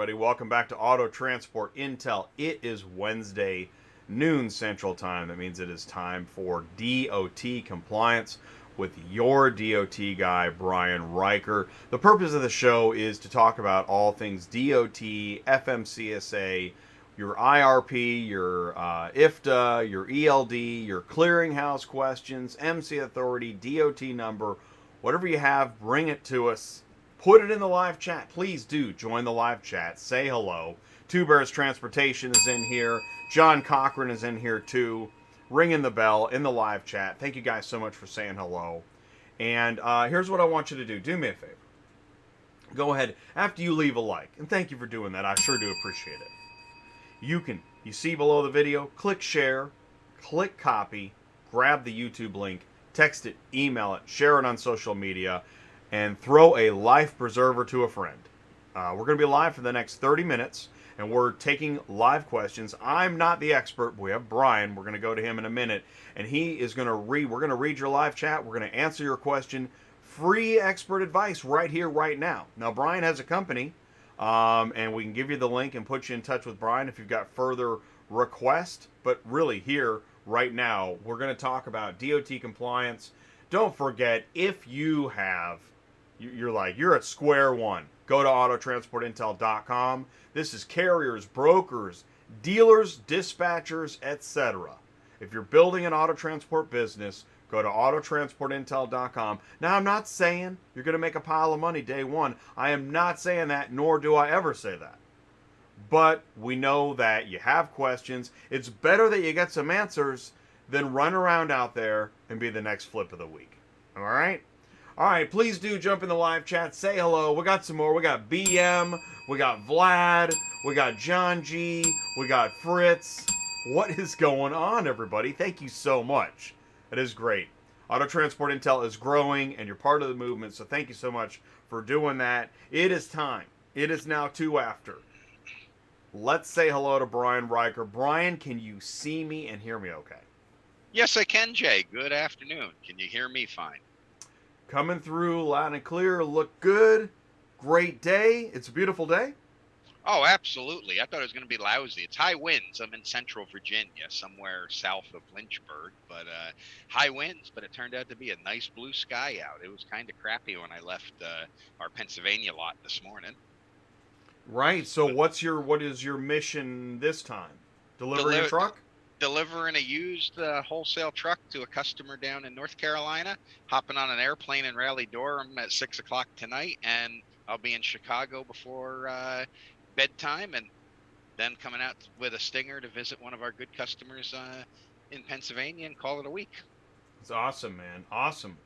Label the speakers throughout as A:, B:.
A: everybody. Welcome back to Auto Transport Intel. It is Wednesday, noon Central Time. That means it is time for DOT Compliance with your DOT guy, Brian Riker. The purpose of the show is to talk about all things DOT, FMCSA, your IRP, your IFTA, your ELD, your clearinghouse questions, MC authority, DOT number, whatever you have, bring it to us. Put it in the live chat. Please do join the live chat. Say hello. Two Bears Transportation is in here. John Cochran is in here too. Ringing the bell in the live chat. Thank you guys so much for saying hello. And here's what I want you to do. Do me a favor. Go ahead after you leave a like. And thank you for doing that. I sure do appreciate it. You see below the video, click share, click copy, grab the YouTube link, text it, email it, share it on social media, and throw a life preserver to a friend. We're going to be live for the next 30 minutes, and we're taking live questions. I'm not the expert, but we have Brian. We're going to go to him in a minute, and he is going to we're going to read your live chat. We're going to answer your question. Free expert advice right here, right now. Now, Brian has a company, and we can give you the link and put you in touch with Brian if you've got further requests. But really, here, right now, we're going to talk about DOT compliance. Don't forget, if you have... You're at square one. Go to autotransportintel.com. This is carriers, brokers, dealers, dispatchers, etc. If you're building an auto transport business, go to autotransportintel.com. Now, I'm not saying you're going to make a pile of money day one. I am not saying that, nor do I ever say that. But we know that you have questions. It's better that you get some answers than run around out there and be the next flip of the week. All right? All right, please do jump in the live chat. Say hello. We got some more. We got BM. We got Vlad. We got John G. We got Fritz. What is going on, everybody? Thank you so much. It is great. Auto Transport Intel is growing, and you're part of the movement, so thank you so much for doing that. It is time. It is now 2 after. Let's say hello to Brian Riker. Brian, can you see me and hear me okay?
B: Yes, I can, Jay. Good afternoon. Can you hear me fine?
A: Coming through loud and clear. Look good. Great day. It's a beautiful day.
B: Oh, absolutely. I thought it was going to be lousy. It's high winds. I'm in central Virginia, somewhere south of Lynchburg, but high winds, but it turned out to be a nice blue sky out. It was kind of crappy when I left our Pennsylvania lot this morning.
A: Right. So what is your mission this time? Delivering a truck?
B: Delivering a used wholesale truck to a customer down in North Carolina, hopping on an airplane in Raleigh-Durham at 6 o'clock tonight, and I'll be in Chicago before bedtime, and then coming out with a stinger to visit one of our good customers in Pennsylvania and call it a week.
A: It's awesome, man. Awesome.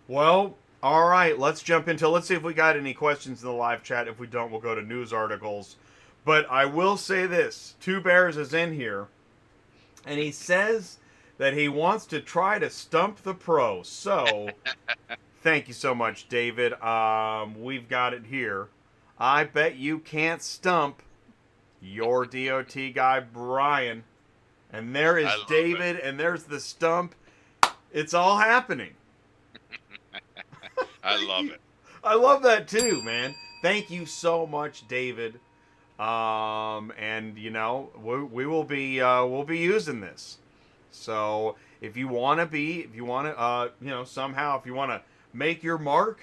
A: Well, all right, let's jump into let's see if we got any questions in the live chat. If we don't, we'll go to news articles. But I will say this. Two Bears is in here. And he says that he wants to try to stump the pro. So, thank you so much, David. We've got it here. I bet you can't stump your DOT guy, Brian. And there is David, and there's the stump. It's all happening.
B: I love it.
A: I love that too, man. Thank you so much, David. And you know, we'll be using this. So if you want to somehow, if you want to make your mark,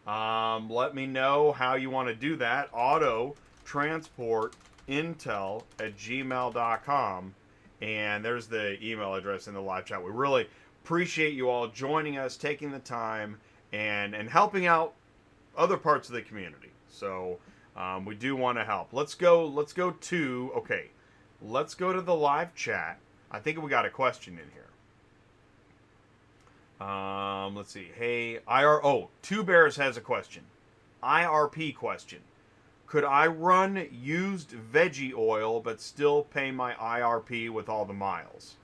A: let me know how you want to do that. autotransportintel@gmail.com, and there's the email address in the live chat. We really appreciate you all joining us, taking the time, and helping out other parts of the community. So. We do want to help. Let's go to the live chat. I think we got a question in here. Let's see. Hey, Two Bears has a question. IRP question. Could I run used veggie oil but still pay my IRP with all the miles?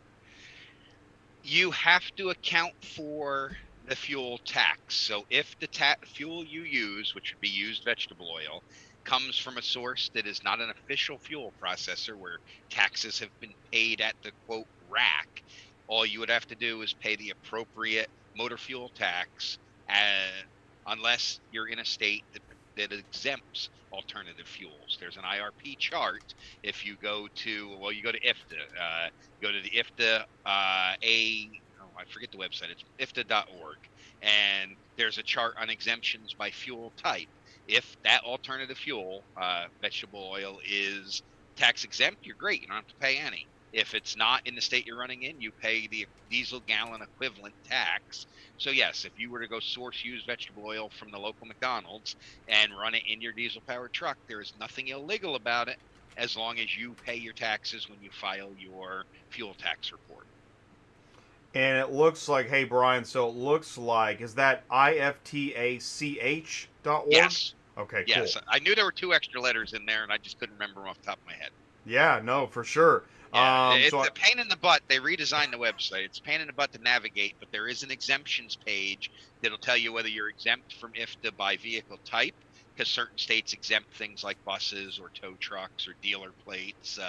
B: You have to account for the fuel tax. So if the fuel you use, which would be used vegetable oil, comes from a source that is not an official fuel processor where taxes have been paid at the quote rack, all you would have to do is pay the appropriate motor fuel tax, unless you're in a state that that exempts alternative fuels. There's an IRP chart. If you go to, well, you go to IFTA, go to the IFTA, I forget the website. It's IFTA.org. And there's a chart on exemptions by fuel type. If that alternative fuel, vegetable oil, is tax exempt, you're great. You don't have to pay any. If it's not in the state you're running in, you pay the diesel gallon equivalent tax. So yes, if you were to go source used vegetable oil from the local McDonald's and run it in your diesel powered truck, there is nothing illegal about it as long as you pay your taxes when you file your fuel tax report.
A: And it looks like, hey Brian, so it looks like, is that IFTACH.org?
B: Yes.
A: Okay,
B: yes.
A: cool.
B: I knew there were 2 extra letters in there and I just couldn't remember them off the top of my head.
A: Yeah, no, for sure.
B: Yeah, it's a pain in the butt. They redesigned the website. It's a pain in the butt to navigate, but there is an exemptions page that'll tell you whether you're exempt from IFTA by vehicle type, because certain states exempt things like buses or tow trucks or dealer plates,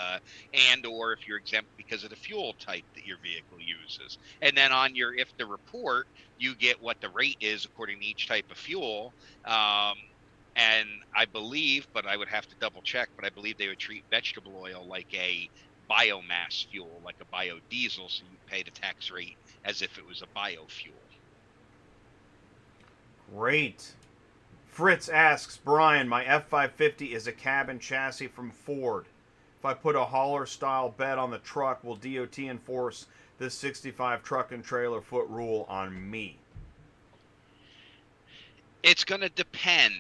B: and or if you're exempt because of the fuel type that your vehicle uses. And then on your IFTA report, you get what the rate is according to each type of fuel. And I believe, but I would have to double check, but I believe they would treat vegetable oil like a biomass fuel, like a biodiesel, so you pay the tax rate as if it was a biofuel.
A: Great. Fritz asks, Brian, my F550 is a cabin chassis from Ford. If I put a hauler style bed on the truck, will DOT enforce this 65 truck and trailer foot rule on me?
B: It's going to depend.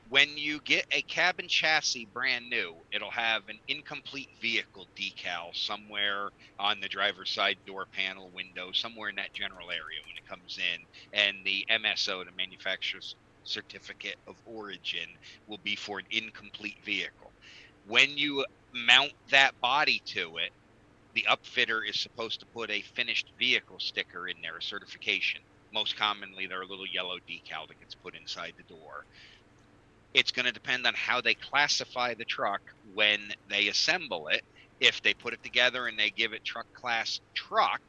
B: When you get a cabin chassis brand new, it'll have an incomplete vehicle decal somewhere on the driver's side door panel window, somewhere in that general area when it comes in. And the MSO, the manufacturer's certificate of origin, will be for an incomplete vehicle. When you mount that body to it, the upfitter is supposed to put a finished vehicle sticker in there, a certification. Most commonly, they're a little yellow decal that gets put inside the door. It's going to depend on how they classify the truck when they assemble it. If they put it together and they give it truck class truck,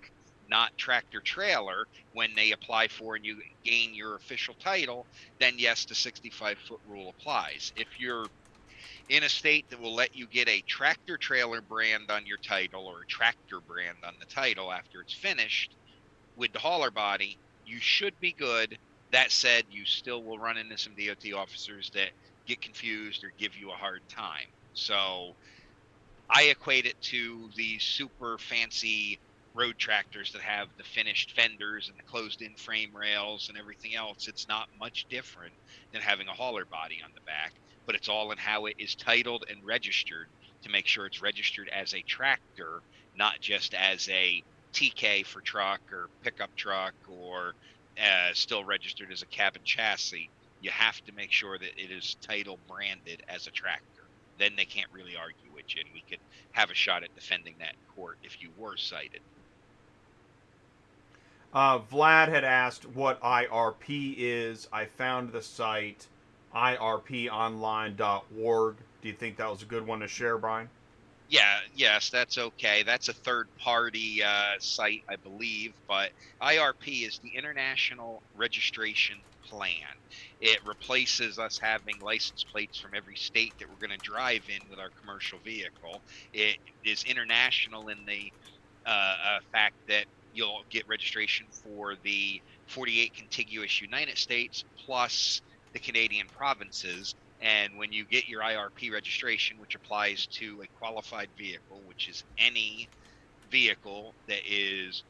B: not tractor trailer, when they apply for and you gain your official title, then yes, the 65-foot rule applies. If you're in a state that will let you get a tractor trailer brand on your title or a tractor brand on the title after it's finished with the hauler body, you should be good. That said, you still will run into some DOT officers that get confused or give you a hard time. So I equate it to the super fancy road tractors that have the finished fenders and the closed-in frame rails and everything else. It's not much different than having a hauler body on the back, but it's all in how it is titled and registered to make sure it's registered as a tractor, not just as a TK for truck or pickup truck or still registered as a cabin chassis. You have to make sure that it is title branded as a tractor. Then they can't really argue with you, and we could have a shot at defending that in court if you were cited.
A: Vlad had asked what IRP is. I found the site irponline.org. Do you think that was a good one to share, Brian?
B: Yes, that's okay. That's a third-party site, I believe, but IRP is the International Registration Plan. It replaces us having license plates from every state that we're going to drive in with our commercial vehicle. It is international in the fact that you'll get registration for the 48 contiguous United States plus the Canadian provinces. And when you get your IRP registration, which applies to a qualified vehicle, which is any vehicle that is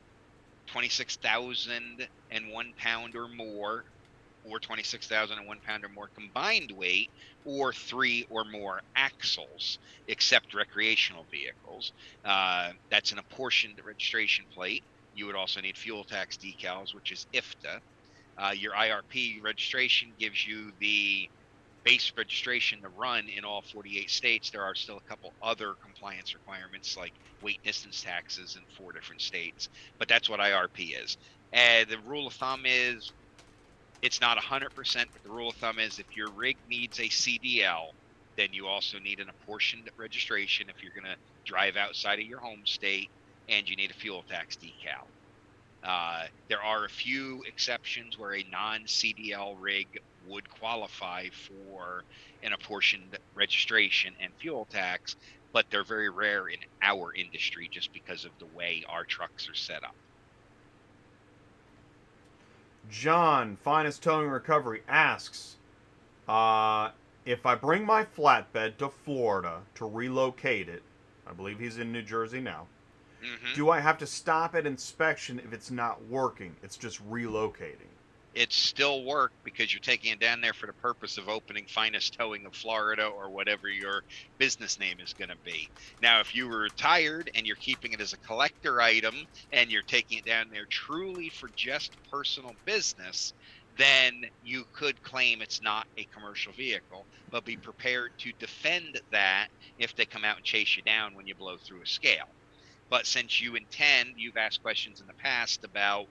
B: 26,001 pound or more, or 26,001 pound or more combined weight, or 3 or more axles, except recreational vehicles. That's an apportioned registration plate. You would also need fuel tax decals, which is IFTA. Your IRP registration gives you the base registration to run in all 48 states. There are still a couple other compliance requirements like weight distance taxes in 4 different states, but that's what IRP is. And the rule of thumb is, it's not 100%, but the rule of thumb is if your rig needs a CDL, then you also need an apportioned registration if you're going to drive outside of your home state, and you need a fuel tax decal. There are a few exceptions where a non-CDL rig would qualify for an apportioned registration and fuel tax, but they're very rare in our industry just because of the way our trucks are set up.
A: John, Finest Towing Recovery, asks, if I bring my flatbed to Florida to relocate it, I believe he's in New Jersey now, do I have to stop at inspection if it's not working? It's just relocating.
B: It's still work because you're taking it down there for the purpose of opening Finest Towing of Florida or whatever your business name is going to be. Now, if you were retired and you're keeping it as a collector item and you're taking it down there truly for just personal business, then you could claim it's not a commercial vehicle, but be prepared to defend that if they come out and chase you down when you blow through a scale. But since you've asked questions in the past about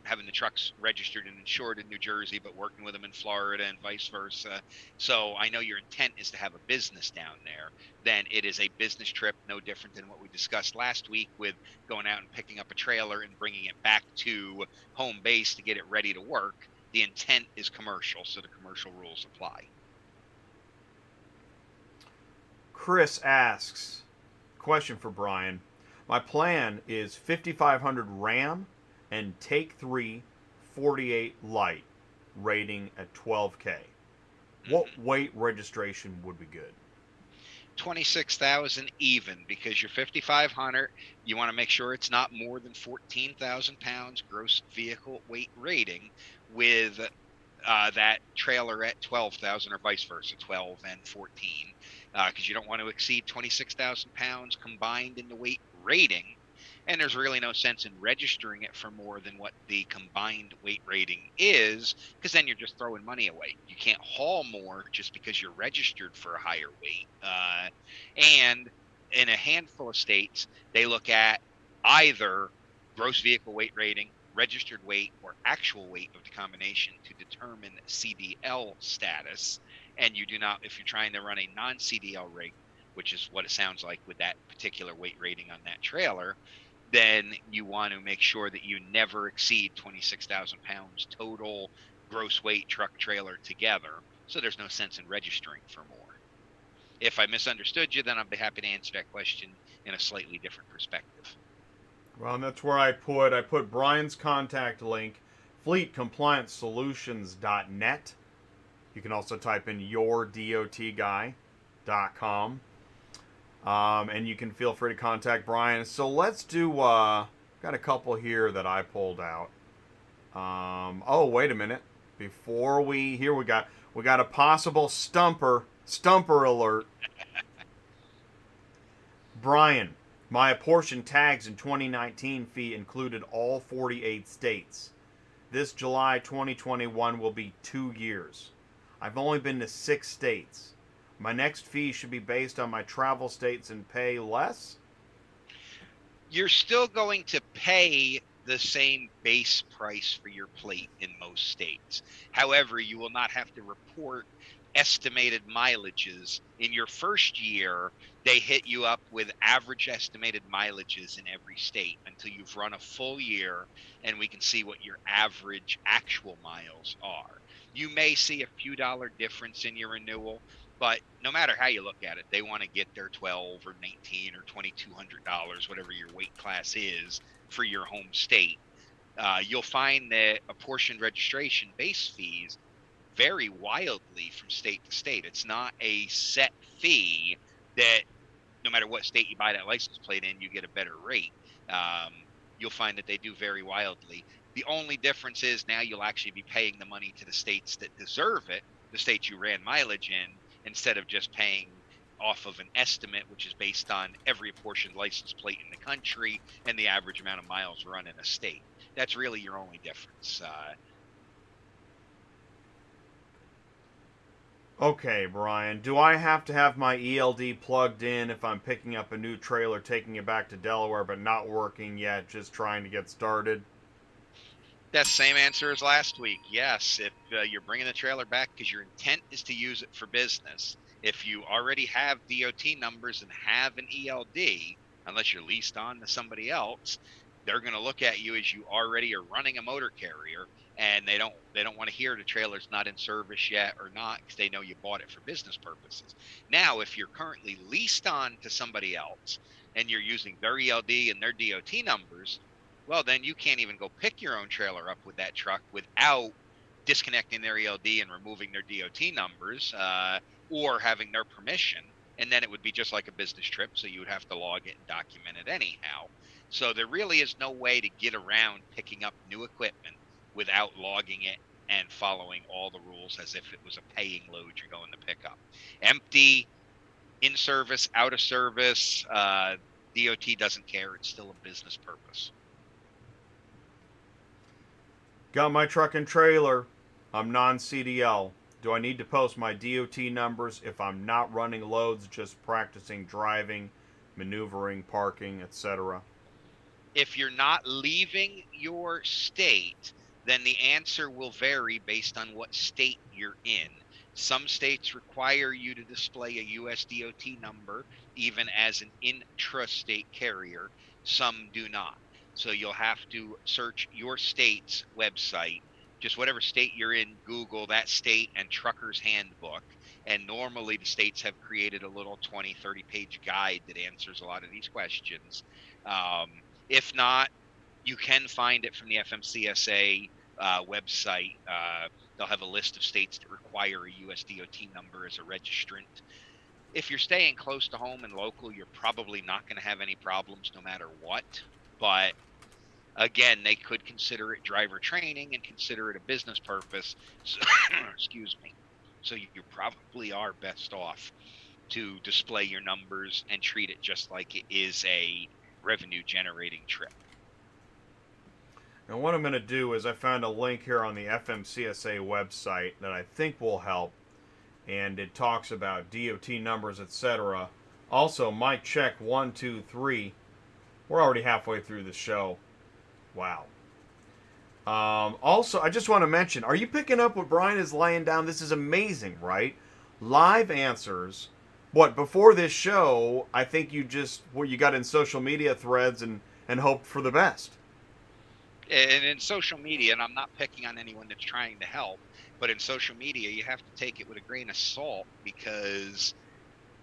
B: having the trucks registered and insured in New Jersey, but working with them in Florida and vice versa. So I know your intent is to have a business down there. Then it is a business trip, no different than what we discussed last week with going out and picking up a trailer and bringing it back to home base to get it ready to work. The intent is commercial, so the commercial rules apply.
A: Chris asks, question for Brian. My plan is 5500 Ram and Take 3 48 Light, rating at 12K. What weight registration would be good?
B: 26,000 even, because your 5500, you want to make sure it's not more than 14,000 pounds gross vehicle weight rating, with that trailer at 12,000 or vice versa, 12 and 14, because you don't want to exceed 26,000 pounds combined in the weight rating, and there's really no sense in registering it for more than what the combined weight rating is, because then you're just throwing money away. You can't haul more just because you're registered for a higher weight. And in a handful of states, they look at either gross vehicle weight rating, registered weight, or actual weight of the combination to determine CDL status. And you do not, if you're trying to run a non-CDL rig, which is what it sounds like with that particular weight rating on that trailer, then you want to make sure that you never exceed 26,000 pounds total gross weight truck trailer together. So there's no sense in registering for more. If I misunderstood you, then I'll be happy to answer that question in a slightly different perspective.
A: Well, and that's where I put Brian's contact link, fleetcompliancesolutions.net. You can also type in YourDOTGuy.com. And you can feel free to contact Brian. So let's do, got a couple here that I pulled out. Oh, wait a minute. Before we got a possible stumper alert. Brian, my apportion tags in 2019 fee included all 48 states. This July 2021 will be 2 years. I've only been to 6 states. My next fee should be based on my travel states and pay less?
B: You're still going to pay the same base price for your plate in most states. However, you will not have to report estimated mileages. In your first year, they hit you up with average estimated mileages in every state until you've run a full year and we can see what your average actual miles are. You may see a few dollar difference in your renewal, but no matter how you look at it, they want to get their $1,200 or $1,900 or $2,200, whatever your weight class is, for your home state. You'll find that apportioned registration base fees vary wildly from state to state. It's not a set fee that no matter what state you buy that license plate in, you get a better rate. You'll find that they do vary wildly. The only difference is now you'll actually be paying the money to the states that deserve it, the states you ran mileage in, instead of just paying off of an estimate, which is based on every apportioned license plate in the country and the average amount of miles run in a state. That's really your only difference.
A: Okay, Brian, do I have to have my ELD plugged in if I'm picking up a new trailer, taking it back to Delaware, but not working yet, just trying to get started?
B: That's the same answer as last week. Yes, if you're bringing the trailer back because your intent is to use it for business, if you already have DOT numbers and have an ELD, unless you're leased on to somebody else, they're going to look at you as you already are running a motor carrier, and they don't want to hear the trailer's not in service yet or not, because they know you bought it for business purposes. Now, if you're currently leased on to somebody else and you're using their ELD and their DOT numbers, well, then you can't even go pick your own trailer up with that truck without disconnecting their ELD and removing their DOT numbers, or having their permission. And then it would be just like a business trip, so you would have to log it and document it anyhow. So there really is no way to get around picking up new equipment without logging it and following all the rules as if it was a paying load you're going to pick up. Empty, in service, out of service, DOT doesn't care. It's still a business purpose.
A: Got my truck and trailer. I'm non-CDL. Do I need to post my DOT numbers if I'm not running loads, just practicing driving, maneuvering, parking, etc.?
B: If you're not leaving your state, then the answer will vary based on what state you're in. Some states require you to display a US DOT number, even as an intrastate carrier. Some do not. So you'll have to search your state's website, just whatever state you're in, Google that state and Trucker's Handbook. And normally the states have created a little 20, 30-page guide that answers a lot of these questions. If not, you can find it from the FMCSA website. They'll have a list of states that require a US DOT number as a registrant. If you're staying close to home and local, you're probably not going to have any problems no matter what. But again, they could consider it driver training and consider it a business purpose. So, excuse me. So you probably are best off to display your numbers and treat it just like it is a revenue generating trip.
A: And what I'm going to do is I found a link here on the FMCSA website that I think will help. And it talks about DOT numbers, etc. Also, mic check 1, 2, 3. We're already halfway through the show. Wow. Also, I just want to mention, are you picking up what Brian is laying down? This is amazing, right? Live answers. What, before this show, I think you got in social media threads and hoped for the best.
B: And in social media, and I'm not picking on anyone that's trying to help, but in social media, you have to take it with a grain of salt, because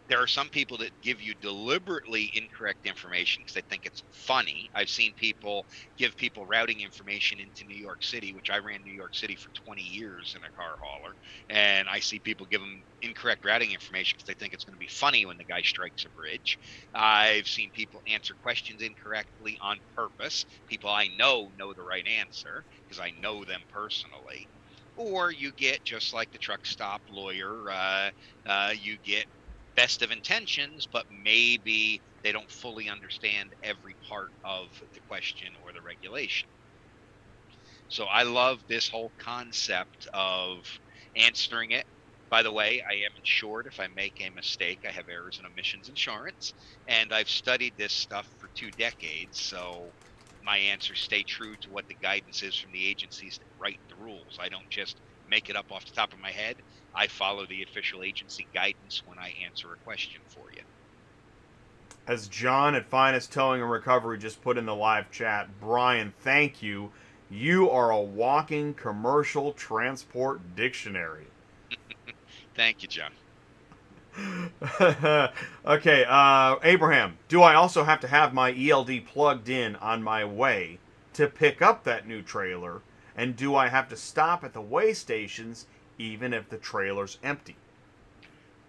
B: there are some people that give you deliberately incorrect information because they think it's funny. I've seen people give people routing information into New York City, which I ran New York City for 20 years in a car hauler. And I see people give them incorrect routing information because they think it's going to be funny when the guy strikes a bridge. I've seen people answer questions incorrectly on purpose. People I know the right answer because I know them personally. Or you get, just like the truck stop lawyer, you get best of intentions, but maybe they don't fully understand every part of the question or the regulation. So I love this whole concept of answering it. By the way, I am insured if I make a mistake. I have errors and omissions insurance, and I've studied this stuff for 2 decades, so my answers stay true to what the guidance is from the agencies that write the rules. I don't just make it up off the top of my head. I follow the official agency guidance when I answer a question for you.
A: As John at Finest Towing and Recovery just put in the live chat, Brian, thank you. You are a walking commercial transport dictionary.
B: Thank you, John.
A: Okay, Abraham, do I also have to have my ELD plugged in on my way to pick up that new trailer? And do I have to stop at the weigh stations even if the trailer's empty?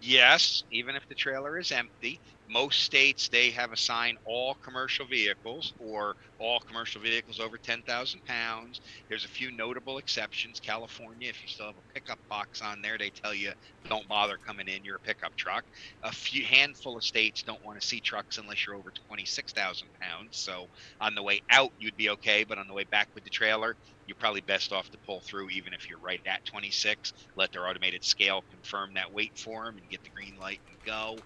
B: Yes, even if the trailer is empty. Most states, they have assigned all commercial vehicles or all commercial vehicles over 10,000 pounds. There's a few notable exceptions. California, if you still have a pickup box on there, they tell you don't bother coming in, you're a pickup truck. A few handful of states don't want to see trucks unless you're over 26,000 pounds. So on the way out, you'd be okay, but on the way back with the trailer, you're probably best off to pull through even if you're right at 26. Let their automated scale confirm that weight for them and get the green light and go.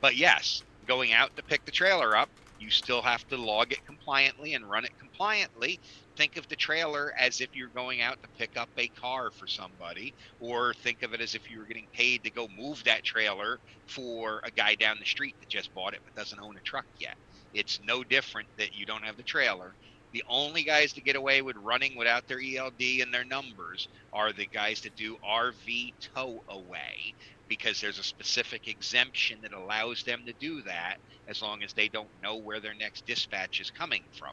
B: But yes, going out to pick the trailer up, you still have to log it compliantly and run it compliantly. Think of the trailer as if you're going out to pick up a car for somebody, or think of it as if you were getting paid to go move that trailer for a guy down the street that just bought it but doesn't own a truck yet. It's no different that you don't have the trailer. The only guys that get away with running without their ELD and their numbers are the guys that do RV tow away, because there's a specific exemption that allows them to do that as long as they don't know where their next dispatch is coming from.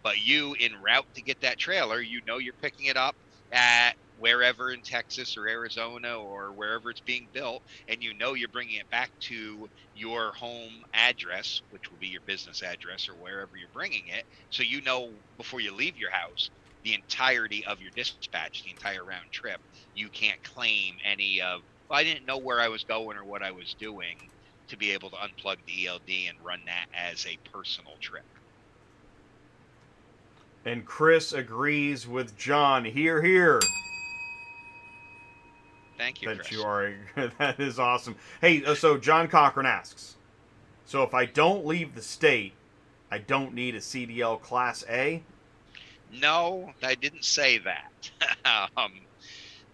B: But you, en route to get that trailer, you know you're picking it up at wherever in Texas or Arizona or wherever it's being built, and you know you're bringing it back to your home address, which will be your business address or wherever you're bringing it. So you know before you leave your house the entirety of your dispatch, the entire round trip. You can't claim any of, well, I didn't know where I was going or what I was doing, to be able to unplug the ELD and run that as a personal trip.
A: And Chris agrees with John. Hear, hear.
B: Thank you,
A: That
B: Chris.
A: you are. That is awesome. Hey, so John Cochran asks, so if I don't leave the state, I don't need a CDL Class A?
B: No, I didn't say that.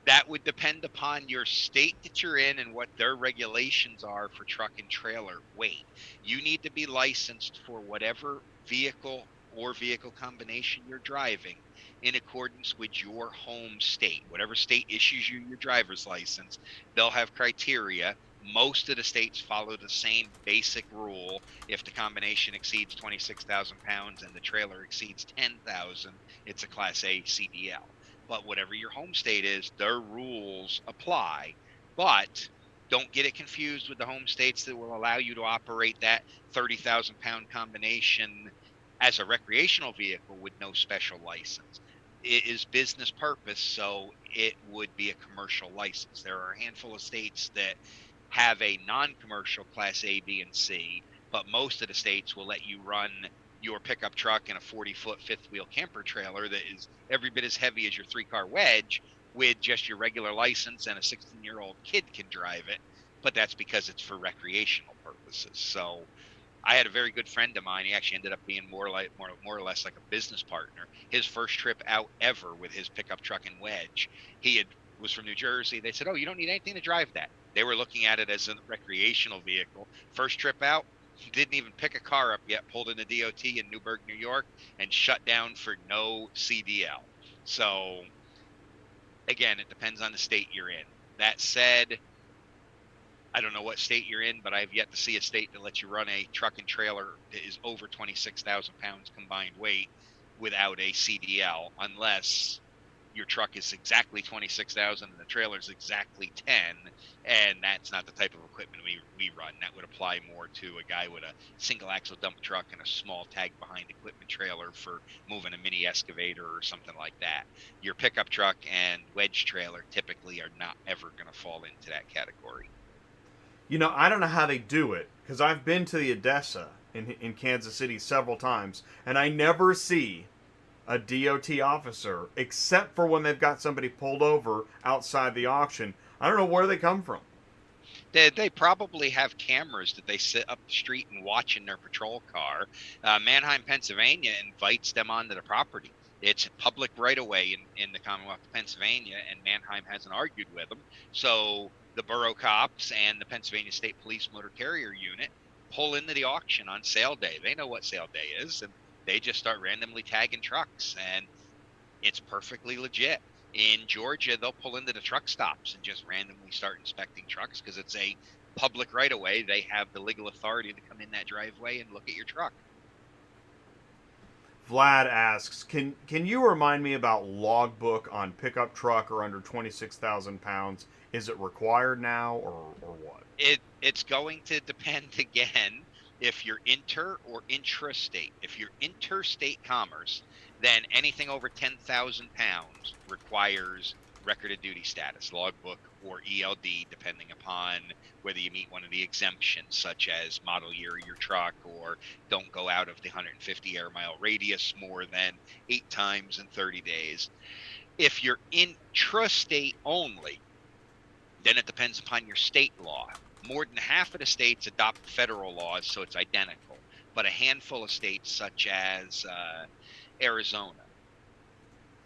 B: That would depend upon your state that you're in and what their regulations are for truck and trailer weight. You need to be licensed for whatever vehicle or vehicle combination you're driving in accordance with your home state. Whatever state issues you your driver's license, they'll have criteria. Most of the states follow the same basic rule. If the combination exceeds 26,000 pounds and the trailer exceeds 10,000, it's a Class A CDL. But whatever your home state is, their rules apply. But don't get it confused with the home states that will allow you to operate that 30,000 pound combination as a recreational vehicle with no special license. It is business purpose, so it would be a commercial license. There are a handful of states that have a non-commercial Class A, B, and C, but most of the states will let you run your pickup truck and a 40-foot fifth-wheel camper trailer that is every bit as heavy as your 3-car wedge with just your regular license, and a 16-year-old kid can drive it, but that's because it's for recreational purposes. So I had a very good friend of mine. He actually ended up being more or less like a business partner. His first trip out ever with his pickup truck and wedge, was from New Jersey. They said, "Oh, you don't need anything to drive that." They were looking at it as a recreational vehicle. First trip out, he didn't even pick a car up yet, pulled into DOT in Newburgh, New York, and shut down for no CDL. So again, it depends on the state you're in. That said, I don't know what state you're in, but I've yet to see a state that lets you run a truck and trailer that is over 26,000 pounds combined weight without a CDL, unless your truck is exactly 26,000 and the trailer is exactly 10, and that's not the type of equipment we run. That would apply more to a guy with a single axle dump truck and a small tag behind equipment trailer for moving a mini excavator or something like that. Your pickup truck and wedge trailer typically are not ever going to fall into that category.
A: You know, I don't know how they do it, because I've been to the Odessa in Kansas City several times, and I never see a DOT officer, except for when they've got somebody pulled over outside the auction. I don't know where they come from.
B: They probably have cameras that they sit up the street and watch in their patrol car. Manheim, Pennsylvania invites them onto the property. It's public right away in the Commonwealth of Pennsylvania, and Manheim hasn't argued with them. So the borough cops and the Pennsylvania State Police Motor Carrier Unit pull into the auction on sale day. They know what sale day is, and they just start randomly tagging trucks, and it's perfectly legit. In Georgia, they'll pull into the truck stops and just randomly start inspecting trucks because it's a public right of way. They have the legal authority to come in that driveway and look at your truck.
A: Vlad asks, can you remind me about logbook on pickup truck or under 26,000 pounds? Is it required now or what?
B: It's going to depend again if you're inter or intrastate. If you're interstate commerce, then anything over 10,000 pounds requires record of duty status, logbook, or ELD, depending upon whether you meet one of the exemptions, such as model year of your truck, or don't go out of the 150 air mile radius more than 8 times in 30 days. If you're intrastate only, then it depends upon your state law. More than half of the states adopt federal laws, so it's identical. But a handful of states, such as Arizona,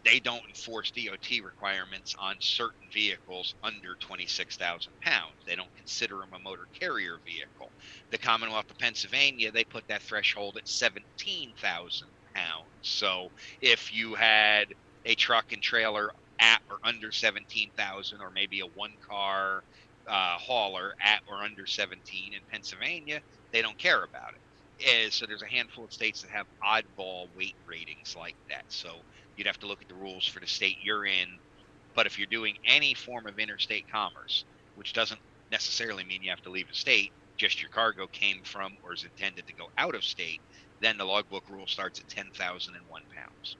B: they don't enforce DOT requirements on certain vehicles under 26,000 pounds. They don't consider them a motor carrier vehicle. The Commonwealth of Pennsylvania, they put that threshold at 17,000 pounds So if you had a truck and trailer at or under 17,000, or maybe a one-car hauler at or under 17 in Pennsylvania, they don't care about it. So there's a handful of states that have oddball weight ratings like that. So you'd have to look at the rules for the state you're in. But if you're doing any form of interstate commerce, which doesn't necessarily mean you have to leave a state, just your cargo came from or is intended to go out of state, then the logbook rule starts at 10,001 pounds.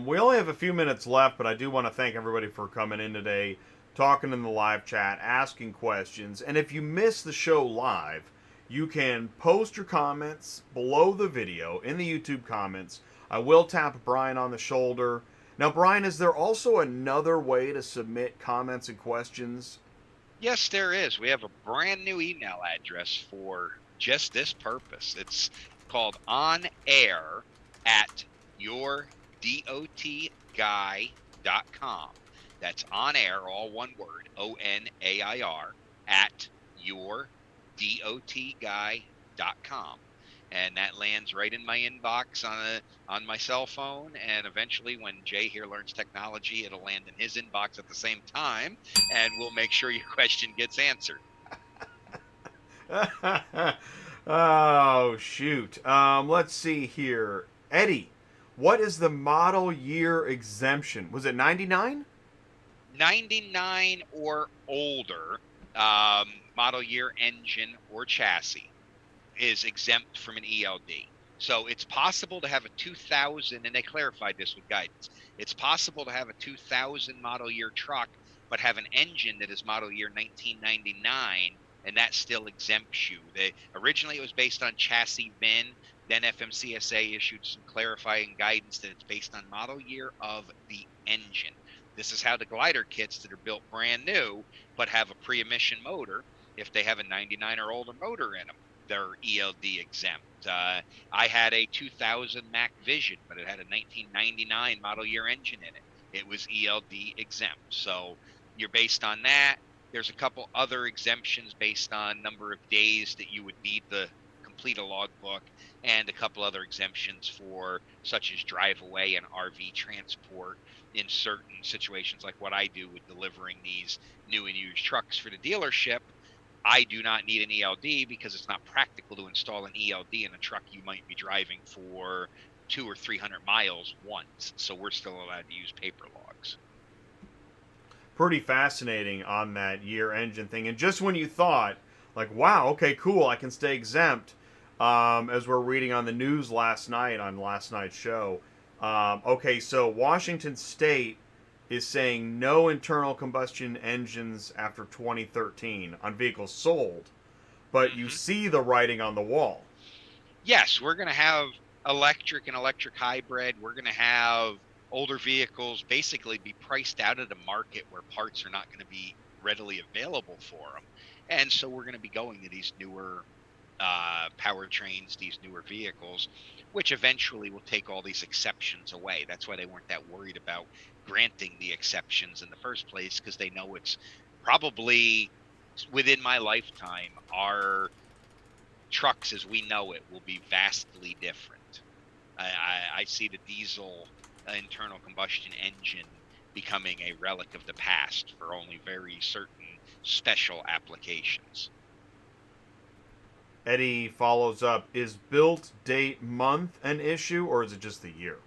A: We only have a few minutes left, but I do want to thank everybody for coming in today, talking in the live chat, asking questions. And if you miss the show live, you can post your comments below the video in the YouTube comments. I will tap Brian on the shoulder. Now, Brian, is there also another way to submit comments and questions?
B: Yes, there is. We have a brand new email address for just this purpose. It's called onair at YourDOTGuy.com. That's onair, all one word, ONAIR, at YourDOTGuy.com. And that lands right in my inbox on my cell phone. And eventually, when Jay here learns technology, it'll land in his inbox at the same time, and we'll make sure your question gets answered.
A: Oh, shoot. Let's see here. Eddie, what is the model year exemption? Was it 99?
B: 99 or older, model year engine or chassis is exempt from an ELD. So it's possible to have a 2000, and they clarified this with guidance. It's possible to have a 2000 model year truck, but have an engine that is model year 1999, and that still exempts you. Originally, it was based on chassis VIN. Then FMCSA issued some clarifying guidance that it's based on model year of the engine. This is how the glider kits that are built brand new, but have a pre-emission motor, if they have a 99 or older motor in them, they're ELD exempt. I had a 2000 Mac Vision, but it had a 1999 model year engine in it. It was ELD exempt. So you're based on that. There's a couple other exemptions based on number of days that you would need to complete a logbook, and a couple other exemptions for such as drive away and RV transport in certain situations, like what I do with delivering these new and used trucks for the dealership. I do not need an ELD because it's not practical to install an ELD in a truck you might be driving for 200 or 300 miles once. So we're still allowed to use paper logs.
A: Pretty fascinating on that year engine thing. And just when you thought, like, wow, okay, cool, I can stay exempt, as we're reading on the news last night on last night's show. Okay, so Washington State is saying no internal combustion engines after 2013 on vehicles sold, but you see the writing on the wall.
B: Yes, we're going to have electric and electric hybrid. We're going to have older vehicles basically be priced out of the market where parts are not going to be readily available for them. And so we're going to be going to these newer powertrains, these newer vehicles, which eventually will take all these exceptions away. That's why they weren't that worried about granting the exceptions in the first place, because they know it's probably within my lifetime, our trucks as we know it will be vastly different. I see the diesel internal combustion engine becoming a relic of the past for only very certain special applications.
A: Eddie follows up, is built date month an issue, or is it just the year?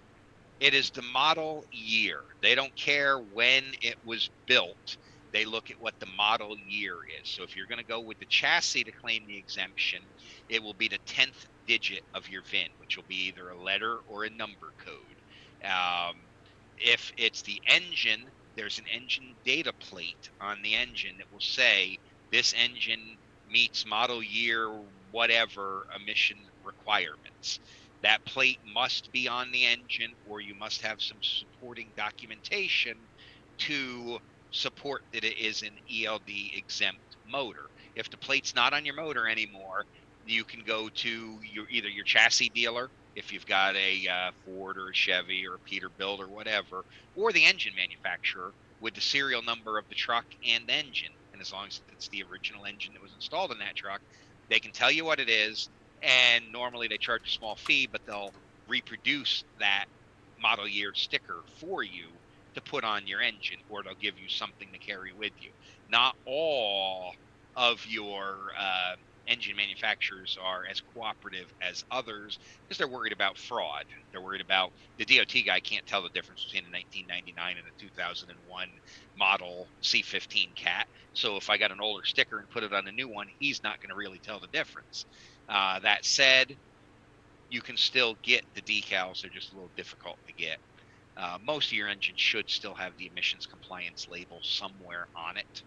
B: It is the model year. They don't care when it was built. They look at what the model year is. So if you're going to go with the chassis to claim the exemption, it will be the 10th digit of your VIN, which will be either a letter or a number code. If it's the engine, there's an engine data plate on the engine that will say this engine meets model year whatever emission requirements. That plate must be on the engine, or you must have some supporting documentation to support that it is an ELD exempt motor. If the plate's not on your motor anymore, you can go to either your chassis dealer, if you've got a Ford or a Chevy or a Peterbilt or whatever, or the engine manufacturer with the serial number of the truck and engine. And as long as it's the original engine that was installed in that truck, they can tell you what it is, And normally they charge a small fee, but they'll reproduce that model year sticker for you to put on your engine, or they'll give you something to carry with you. Not all of your engine manufacturers are as cooperative as others because they're worried about fraud. They're worried about the DOT guy can't tell the difference between a 1999 and a 2001 model C15 Cat. So if I got an older sticker and put it on a new one, he's not going to really tell the difference. That said, you can still get the decals. They're just a little difficult to get. Most of your engines should still have the emissions compliance label somewhere on it.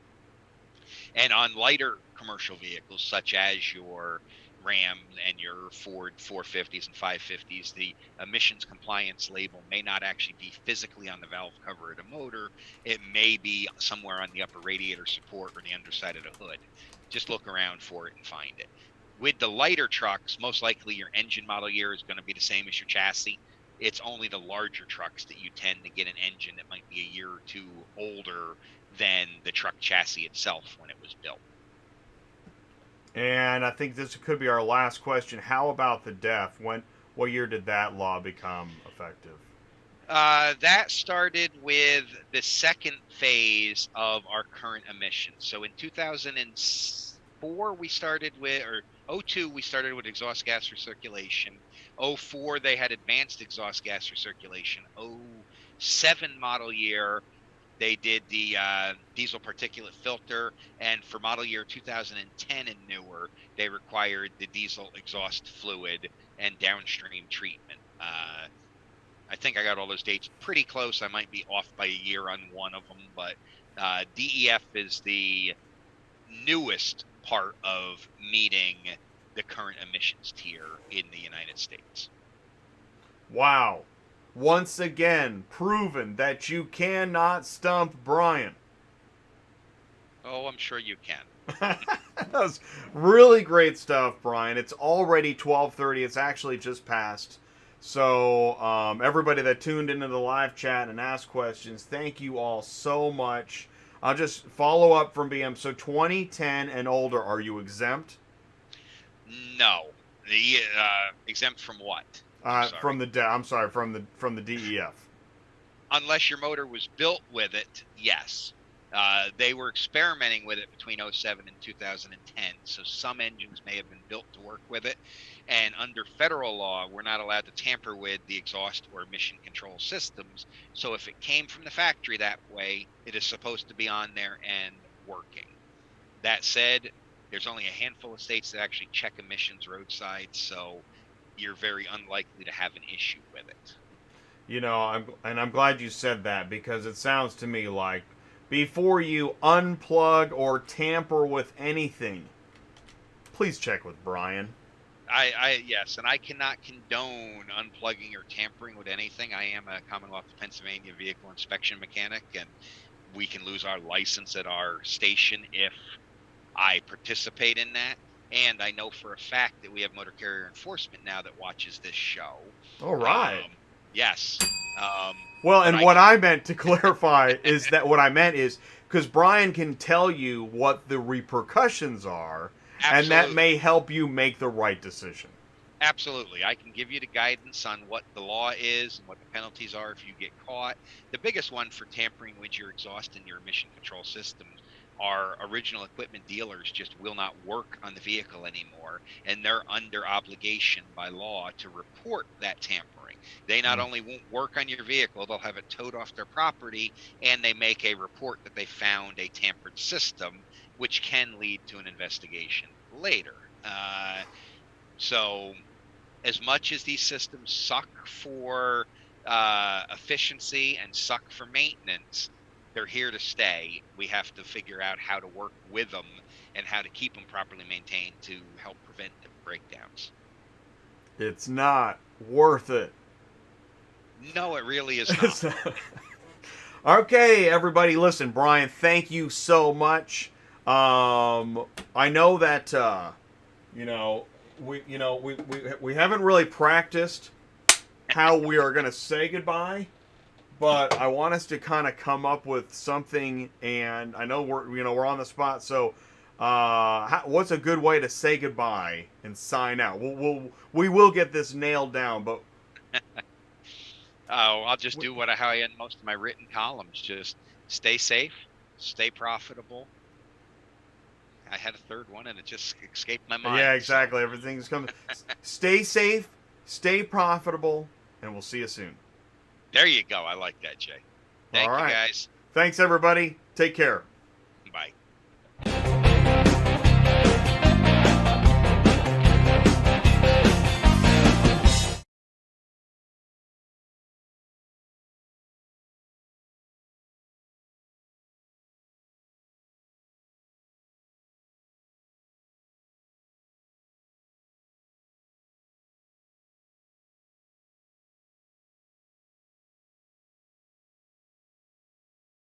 B: And on lighter commercial vehicles, such as your Ram and your Ford 450s and 550s, the emissions compliance label may not actually be physically on the valve cover of the motor. It may be somewhere on the upper radiator support or the underside of the hood. Just look around for it and find it. With the lighter trucks, most likely your engine model year is going to be the same as your chassis. It's only the larger trucks that you tend to get an engine that might be a year or two older than the truck chassis itself when it was built.
A: And I think this could be our last question. How about the DEF? What year did that law become effective?
B: That started with the second phase of our current emissions. So in 2004, we started with, or 02, we started with exhaust gas recirculation. 04, they had advanced exhaust gas recirculation. 07 model year, they did the diesel particulate filter, and for model year 2010 and newer, they required the diesel exhaust fluid and downstream treatment. I think I got all those dates pretty close. I might be off by a year on one of them, but DEF is the newest part of meeting the current emissions tier in the United States.
A: Wow. Once again, proven that you cannot stump Brian.
B: Oh, I'm sure you can.
A: That was really great stuff, Brian. It's already 12:30. It's actually just passed. So everybody that tuned into the live chat and asked questions, thank you all so much. I'll just follow up from BM. So 2010 and older, are you exempt?
B: No. The exempt from what?
A: From the DEF.
B: Unless your motor was built with it, yes. They were experimenting with it between 07 and 2010, so some engines may have been built to work with it. And under federal law, we're not allowed to tamper with the exhaust or emission control systems. So if it came from the factory that way, it is supposed to be on there and working. That said, there's only a handful of states that actually check emissions roadside, so you're very unlikely to have an issue with it.
A: You know, I'm glad you said that, because it sounds to me like before you unplug or tamper with anything, please check with Brian.
B: Yes, and I cannot condone unplugging or tampering with anything. I am a Commonwealth of Pennsylvania vehicle inspection mechanic, and we can lose our license at our station if I participate in that. And I know for a fact that we have motor carrier enforcement now that watches this show.
A: All right.
B: Yes.
A: Well, and what I meant to clarify is that what I meant is because Brian can tell you what the repercussions are,
B: Absolutely.
A: And that may help you make the right decision.
B: Absolutely. I can give you the guidance on what the law is and what the penalties are if you get caught. The biggest one for tampering with your exhaust and your emission control systems are original equipment dealers just will not work on the vehicle anymore, and they're under obligation by law to report that tampering. They not only won't work on your vehicle, they'll have it towed off their property, and they make a report that they found a tampered system, which can lead to an investigation later. So as much as these systems suck for efficiency and suck for maintenance, they're here to stay. We have to figure out how to work with them and how to keep them properly maintained to help prevent the breakdowns.
A: It's not worth it.
B: No, it really is not.
A: Okay, everybody, listen, Brian, thank you so much. I know that we haven't really practiced how we are going to say goodbye, but I want us to kind of come up with something, and I know we're on the spot, so what's a good way to say goodbye and sign out? We will get this nailed down, but
B: Oh, I'll just do how I end most of my written columns. Just stay safe, stay profitable. I had a third one and it just escaped my mind.
A: yeah, exactly. So. Everything's coming. Stay safe, stay profitable, and we'll see you soon.
B: There you go. I like that, Jay. Thank you, guys.
A: Thanks, everybody. Take care.